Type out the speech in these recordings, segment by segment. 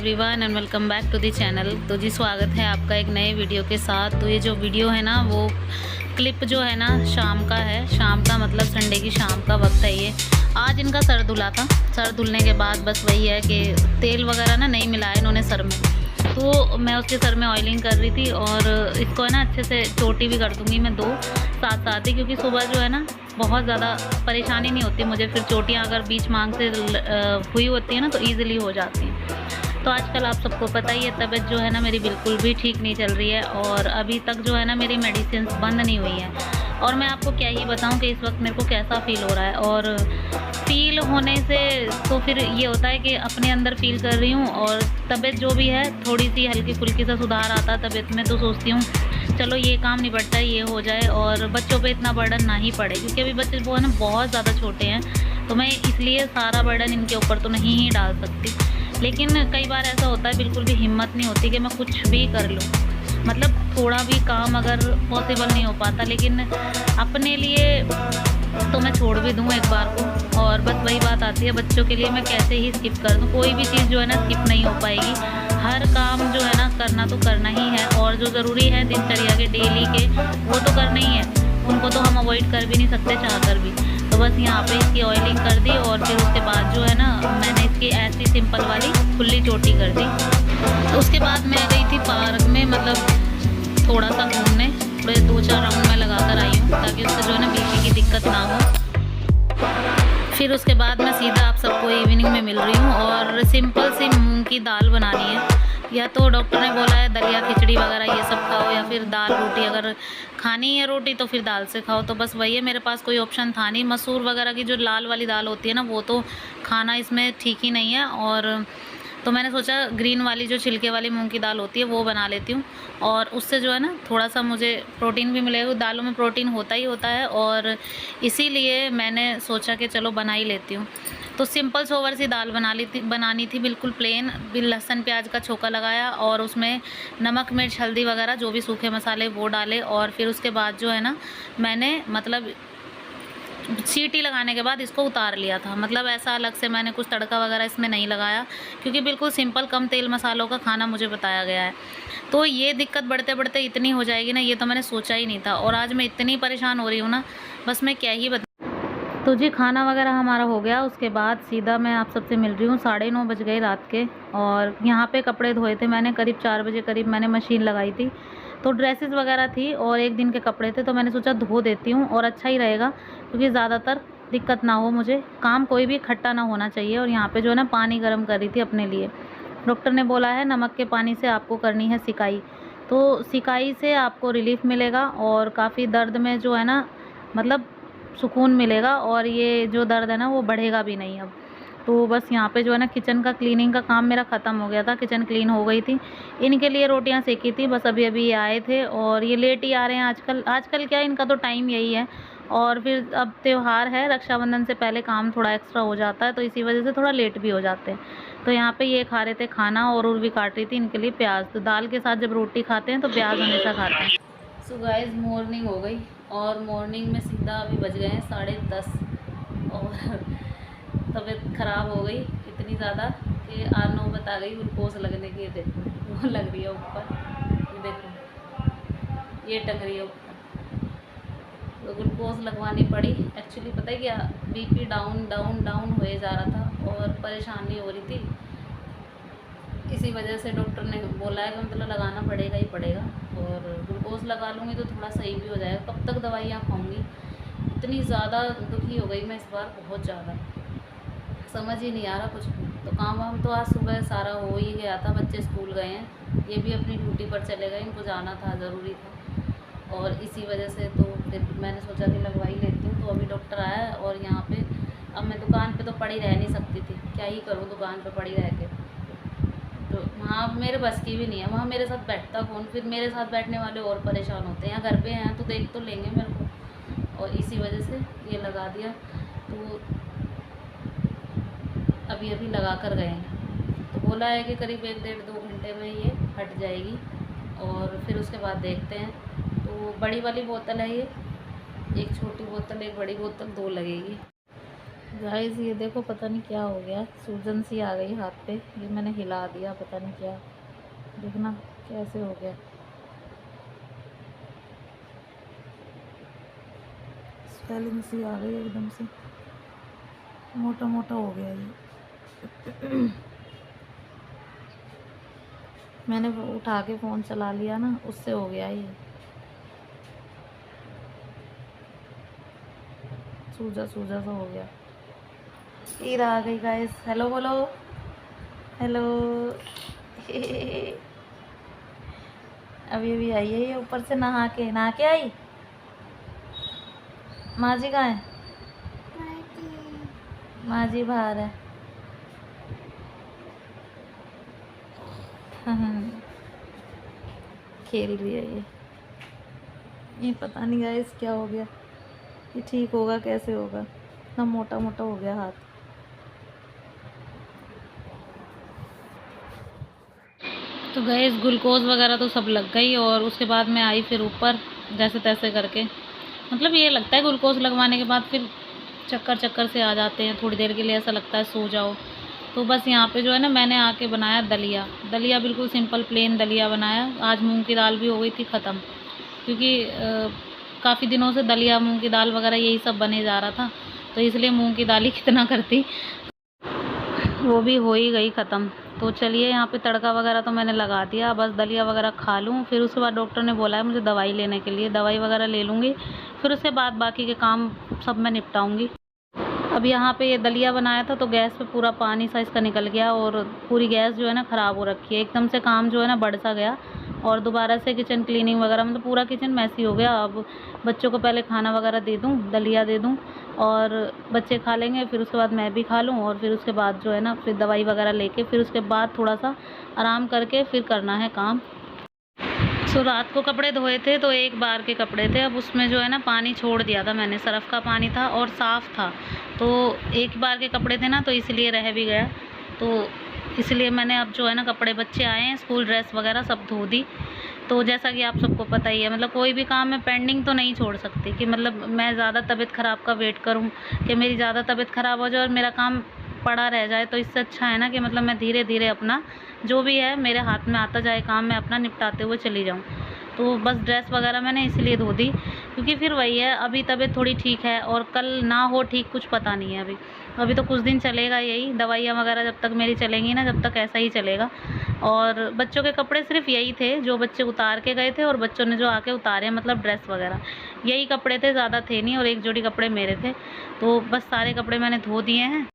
Everyone and welcome back to the channel. तो जी स्वागत है आपका एक नए वीडियो के साथ। तो ये जो वीडियो है ना वो क्लिप जो है ना शाम का है। शाम का मतलब संडे की शाम का वक्त है ये। आज इनका सर धुला था। सर धुलने के बाद बस वही है कि तेल वगैरह ना नहीं मिलाया इन्होंने सर में, तो मैं उसके सर में ऑयलिंग कर रही थी और इसको है ना अच्छे से चोटी भी कर दूँगी मैं दो साथ साथ ही, क्योंकि सुबह जो है ना बहुत ज़्यादा परेशानी नहीं होती मुझे। फिर चोटियाँ अगर बीच मांग से हुई होती है ना तो ईज़िली हो जाती हैं। तो आजकल आप सबको पता ही है तबीयत जो है ना मेरी बिल्कुल भी ठीक नहीं चल रही है और अभी तक जो है ना मेरी मेडिसिन बंद नहीं हुई है। और मैं आपको क्या ही बताऊं कि इस वक्त मेरे को कैसा फ़ील हो रहा है। और फील होने से तो फिर ये होता है कि अपने अंदर फील कर रही हूँ और तबीयत जो भी है थोड़ी सी हल्की फुल्की सा सुधार आता है तबीयत में, तो सोचती हूँ चलो ये काम निपटता है, ये हो जाए और बच्चों पे इतना बर्डन ना ही पड़े, क्योंकि अभी बच्चे वो है ना बहुत ज़्यादा छोटे हैं। तो मैं इसलिए सारा बर्डन इनके ऊपर तो नहीं ही डाल सकती। लेकिन कई बार ऐसा होता है बिल्कुल भी हिम्मत नहीं होती कि मैं कुछ भी कर लूँ, मतलब थोड़ा भी काम अगर पॉसिबल नहीं हो पाता। लेकिन अपने लिए तो मैं छोड़ भी दूँ एक बार को। और बस वही बात आती है बच्चों के लिए मैं कैसे ही स्किप कर दूँ। कोई भी चीज़ जो है ना स्किप नहीं हो पाएगी। हर काम जो है ना करना तो करना ही है और जो ज़रूरी है दिनचर्या के डेली के वो तो करना ही है, उनको तो हम अवॉइड कर भी नहीं सकते चाह कर भी। तो बस यहाँ पे इसकी ऑयलिंग कर दी और फिर उसके बाद जो है ना मैंने इसकी ऐसी सिंपल वाली खुली चोटी कर दी। तो उसके बाद मैं गई थी पार्क में, मतलब थोड़ा सा घूमने, थोड़े 2-4 राउंड में लगा कर आई हूँ ताकि उससे जो है ना बीपी की दिक्कत ना हो। फिर उसके बाद मैं सीधा आप सबको इवनिंग में मिल रही हूँ और सिंपल सी मूंग की दाल बनानी है। या तो डॉक्टर ने बोला है दलिया खिचड़ी वगैरह ये सब खाओ, या फिर दाल रोटी, अगर खानी है रोटी तो फिर दाल से खाओ। तो बस वही है, मेरे पास कोई ऑप्शन था नहीं। मसूर वगैरह की जो लाल वाली दाल होती है ना वो तो खाना इसमें ठीक ही नहीं है। और तो मैंने सोचा ग्रीन वाली जो छिलके वाली मूंग की दाल होती है वो बना लेती हूँ और उससे जो है ना थोड़ा सा मुझे प्रोटीन भी मिलेगा। दालों में प्रोटीन होता ही होता है और इसीलिए मैंने सोचा कि चलो बना ही लेती हूँ। तो सिंपल सोवर सी दाल बनानी थी बिल्कुल प्लेन। लहसुन प्याज का छोंका लगाया और उसमें नमक मिर्च हल्दी वगैरह जो भी सूखे मसाले वो डाले और फिर उसके बाद जो है ना मैंने मतलब सीटी लगाने के बाद इसको उतार लिया था। मतलब ऐसा अलग से मैंने कुछ तड़का वगैरह इसमें नहीं लगाया, क्योंकि बिल्कुल सिंपल कम तेल मसालों का खाना मुझे बताया गया है। तो ये दिक्कत बढ़ते बढ़ते इतनी हो जाएगी ना, ये तो मैंने सोचा ही नहीं था। और आज मैं इतनी परेशान हो रही हूँ ना, बस मैं क्या ही बता। तो जी खाना वगैरह हमारा हो गया, उसके बाद सीधा मैं आप सबसे मिल रही हूँ। 9:30 बज गए रात के और यहाँ पे कपड़े धोए थे मैंने, करीब 4 बजे करीब मैंने मशीन लगाई थी। तो ड्रेसेस वगैरह थी और एक दिन के कपड़े थे, तो मैंने सोचा धो देती हूँ और अच्छा ही रहेगा, क्योंकि ज़्यादातर दिक्कत ना हो मुझे। काम कोई भी इकट्ठा ना होना चाहिए। और यहाँ पे जो है ना पानी गर्म कर रही थी अपने लिए। डॉक्टर ने बोला है नमक के पानी से आपको करनी है सिकाई, तो सिकाई से आपको रिलीफ मिलेगा और काफ़ी दर्द में जो है ना मतलब सुकून मिलेगा और ये जो दर्द है ना वो बढ़ेगा भी नहीं अब। तो बस यहाँ पे जो है ना किचन का क्लीनिंग का काम मेरा ख़त्म हो गया था, किचन क्लीन हो गई थी। इनके लिए रोटियां सेकी थी, बस अभी अभी ये आए थे और ये लेट ही आ रहे हैं आजकल क्या इनका तो टाइम यही है। और फिर अब त्यौहार है, रक्षाबंधन से पहले काम थोड़ा एक्स्ट्रा हो जाता है, तो इसी वजह से थोड़ा लेट भी हो जाते हैं। तो यहाँ पे ये खा रहे थे खाना और उर्वी काट रही थी इनके लिए प्याज। तो दाल के साथ जब रोटी खाते हैं तो प्याज हमेशा खाते हैं। सो गाइस मॉर्निंग हो गई और मॉर्निंग में सीधा अभी बज गए हैं 10:30 और तबीयत ख़राब हो गई इतनी ज़्यादा कि 8-9 बता गई ग्लूकोज लगने की। देखो वो लग रही है ऊपर, ये देखो ये टंग रही है ऊपर, तो ग्लूकोज लगवानी पड़ी। एक्चुअली पता है क्या, बीपी डाउन डाउन डाउन हुए जा रहा था और परेशानी हो रही थी। इसी वजह से डॉक्टर ने बोला है कि मतलब लगाना पड़ेगा ही पड़ेगा और ग्लूकोज लगा लूँगी तो थोड़ा सही भी हो जाएगा। कब तक दवाइयाँ खाऊंगी, इतनी ज़्यादा दुखी हो गई मैं इस बार, बहुत ज़्यादा समझ ही नहीं आ रहा कुछ भी। तो काम वाम तो आज सुबह सारा हो ही गया था, बच्चे स्कूल गए हैं, ये भी अपनी ड्यूटी पर चले गए, इनको जाना था ज़रूरी था। और इसी वजह से तो फिर मैंने सोचा कि लगवा ही लेती हूँ। तो अभी डॉक्टर आया है और यहाँ पे अब मैं दुकान पे तो पड़ी रह नहीं सकती थी, क्या ही करूँ दुकान पे पड़ी रह के। तो वहाँ मेरे बस की भी नहीं है, वहाँ मेरे साथ बैठता कौन, फिर मेरे साथ बैठने वाले और परेशान होते हैं। यहाँ घर पे हैं तो देख तो लेंगे मेरे को, और इसी वजह से ये लगा दिया। तो अभी अभी लगा कर गए हैं, तो बोला है कि करीब 1-1.5-2 घंटे में ये हट जाएगी और फिर उसके बाद देखते हैं। तो बड़ी वाली बोतल है ये, एक छोटी बोतल एक बड़ी बोतल, 2 लगेगी। गाइस ये देखो, पता नहीं क्या हो गया, सूजन सी आ गई हाथ पे। ये मैंने हिला दिया, पता नहीं क्या, देखना कैसे हो गया। स्वेलिंग सी आ गई एकदम से, मोटा मोटा हो गया ये। मैंने वो उठा के फ़ोन चला लिया ना, उससे हो गया ये, सूजा सूजा सा हो गया। ईर आ गई गाइस, हेलो बोलो, हेलो। अभी अभी आई है ये ऊपर से, नहा के आई। माँ जी कहाँ है? माँ जी बाहर है। खेल रही है ये पता नहीं गाइस क्या हो गया, ये ठीक होगा कैसे होगा, इतना मोटा मोटा हो गया हाथ। तो गैस ग्लूकोज वगैरह तो सब लग गई, और उसके बाद मैं आई फिर ऊपर जैसे तैसे करके। मतलब ये लगता है ग्लूकोज लगवाने के बाद फिर चक्कर चक्कर से आ जाते हैं, थोड़ी देर के लिए ऐसा लगता है सो जाओ। तो बस यहाँ पे जो है ना, मैंने आके बनाया दलिया। दलिया बिल्कुल सिंपल प्लेन दलिया बनाया। आज मूंग की दाल भी हो गई थी ख़त्म, क्योंकि काफ़ी दिनों से दलिया मूंग की दाल वगैरह यही सब बने जा रहा था, तो इसलिए मूंग की दाल ही कितना करती, वो भी हो ही गई ख़त्म। तो चलिए यहाँ पे तड़का वगैरह तो मैंने लगा दिया, बस दलिया वगैरह खा लूँ। फिर उसके बाद डॉक्टर ने बोला है मुझे दवाई लेने के लिए, दवाई वगैरह ले लूँगी, फिर उसके बाद बाकी के काम सब मैं निपटाऊँगी। अब यहाँ पे ये दलिया बनाया था तो गैस पे पूरा पानी सा इसका निकल गया, और पूरी गैस जो है ना ख़राब हो रखी है। एकदम से काम जो है ना बढ़ सा गया, और दोबारा से किचन क्लीनिंग वगैरह, मतलब पूरा किचन मैसी हो गया। अब बच्चों को पहले खाना वगैरह दे दूँ, दलिया दे दूँ, और बच्चे खा लेंगे, फिर उसके बाद मैं भी खा लूँ, और फिर उसके बाद जो है ना फिर दवाई वगैरह लेके, फिर उसके बाद थोड़ा सा आराम करके फिर करना है काम। सो रात को कपड़े धोए थे तो एक बार के कपड़े थे, अब उसमें जो है ना पानी छोड़ दिया था मैंने, सरफ़ का पानी था और साफ़ था, तो एक बार के कपड़े थे ना, तो इसलिए रह भी गया। तो इसलिए मैंने अब जो है ना कपड़े, बच्चे आए हैं स्कूल ड्रेस वगैरह सब धो दी। तो जैसा कि आप सबको पता ही है, मतलब कोई भी काम मैं पेंडिंग तो नहीं छोड़ सकती, कि मतलब मैं ज़्यादा तबीयत ख़राब का वेट करूं, कि मेरी ज़्यादा तबीयत ख़राब हो जाए और मेरा काम पड़ा रह जाए। तो इससे अच्छा है ना कि मतलब मैं धीरे धीरे अपना जो भी है मेरे हाथ में आता जाए काम, मैं अपना निपटाते हुए चली जाऊँ। तो बस ड्रेस वगैरह मैंने इसलिए धो दी, क्योंकि फिर वही है, अभी तबीयत थोड़ी ठीक है और कल ना हो ठीक, कुछ पता नहीं है। अभी तो कुछ दिन चलेगा यही, दवाइयाँ वगैरह जब तक मेरी चलेंगी ना, जब तक ऐसा ही चलेगा। और बच्चों के कपड़े सिर्फ यही थे जो बच्चे उतार के गए थे, और बच्चों ने जो आके उतारे, मतलब ड्रेस वगैरह यही कपड़े थे, ज़्यादा थे नहीं, और एक जोड़ी कपड़े मेरे थे। तो बस सारे कपड़े मैंने धो दिए हैं,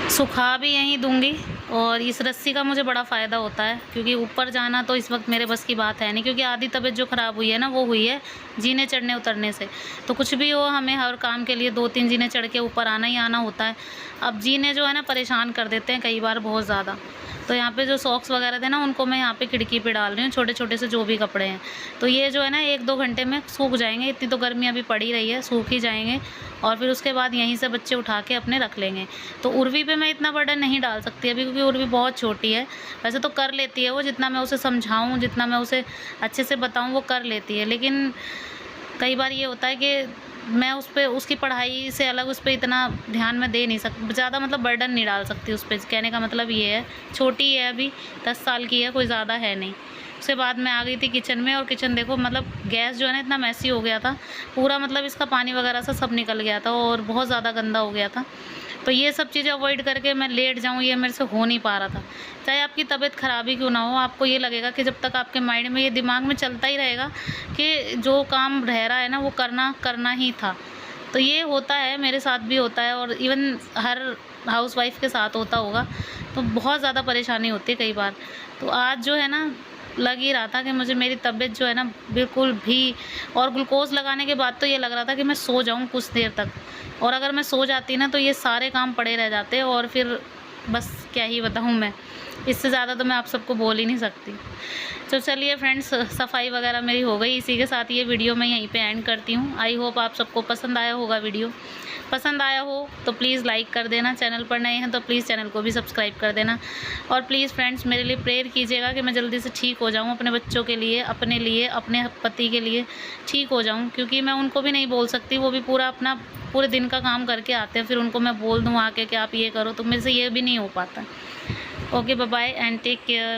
सुखा भी यहीं दूंगी। और इस रस्सी का मुझे बड़ा फ़ायदा होता है, क्योंकि ऊपर जाना तो इस वक्त मेरे बस की बात है नहीं, क्योंकि आधी तबीयत जो ख़राब हुई है ना, वो हुई है जीने चढ़ने उतरने से। तो कुछ भी हो, हमें हर काम के लिए 2-3 जीने चढ़ के ऊपर आना ही आना होता है। अब जीने जो है ना परेशान कर देते हैं कई बार बहुत ज़्यादा। तो यहाँ पे जो सॉक्स वगैरह थे ना, उनको मैं यहाँ पे खिड़की पे डाल रही हूँ, छोटे छोटे से जो भी कपड़े हैं। तो ये जो है ना 1-2 घंटे में सूख जाएंगे, इतनी तो गर्मी अभी पड़ी रही है, सूख ही जाएंगे। और फिर उसके बाद यहीं से बच्चे उठा के अपने रख लेंगे। तो उर्वी पे मैं इतना बर्डन नहीं डाल सकती अभी, क्योंकि उर्वी बहुत छोटी है। वैसे तो कर लेती है वो, जितना मैं उसे समझाऊँ, जितना मैं उसे अच्छे से बताऊँ, वो कर लेती है। लेकिन कई बार ये होता है कि मैं उस पर, उसकी पढ़ाई से अलग उस पर इतना ध्यान मैं दे नहीं सकती, ज़्यादा मतलब बर्डन नहीं डाल सकती उस पर। कहने का मतलब ये है, छोटी है अभी, 10 साल की है, कोई ज़्यादा है नहीं। उसके बाद मैं आ गई थी किचन में, और किचन देखो, मतलब गैस जो है ना इतना मैसी हो गया था पूरा, मतलब इसका पानी वगैरह से सब निकल गया था, और बहुत ज़्यादा गंदा हो गया था। तो ये सब चीज़ें अवॉइड करके मैं लेट जाऊँ, ये मेरे से हो नहीं पा रहा था। चाहे आपकी तबीयत ख़राब ही क्यों ना हो, आपको ये लगेगा कि जब तक आपके माइंड में, ये दिमाग में चलता ही रहेगा कि जो काम रह रहा है ना, वो करना ही था। तो ये होता है, मेरे साथ भी होता है, और इवन हर हाउसवाइफ के साथ होता होगा। तो बहुत ज़्यादा परेशानी होती है कई बार। तो आज जो है ना, लग ही रहा था कि मुझे, मेरी तबीयत जो है ना बिल्कुल भी, और ग्लूकोज़ लगाने के बाद तो ये लग रहा था कि मैं सो जाऊं कुछ देर तक, और अगर मैं सो जाती ना तो ये सारे काम पड़े रह जाते, और फिर बस क्या ही बताऊँ मैं, इससे ज़्यादा तो मैं आप सबको बोल ही नहीं सकती। तो चलिए फ्रेंड्स, सफाई वगैरह मेरी हो गई। इसी के साथ ये वीडियो मैं यहीं पे एंड करती हूँ। आई होप आप सबको पसंद आया होगा वीडियो। पसंद आया हो तो प्लीज़ लाइक कर देना, चैनल पर नए हैं तो प्लीज़ चैनल को भी सब्सक्राइब कर देना। और प्लीज़ फ्रेंड्स मेरे लिए प्रेयर कीजिएगा कि मैं जल्दी से ठीक हो जाऊँ, अपने बच्चों के लिए, अपने लिए, अपने पति के लिए ठीक हो जाऊँ, क्योंकि मैं उनको भी नहीं बोल सकती। वो भी पूरे दिन का काम करके आते हैं, फिर उनको मैं बोल दूँ आके कि आप ये करो, तो मेरे से ये भी नहीं हो पाता। Okay, bye bye and take care.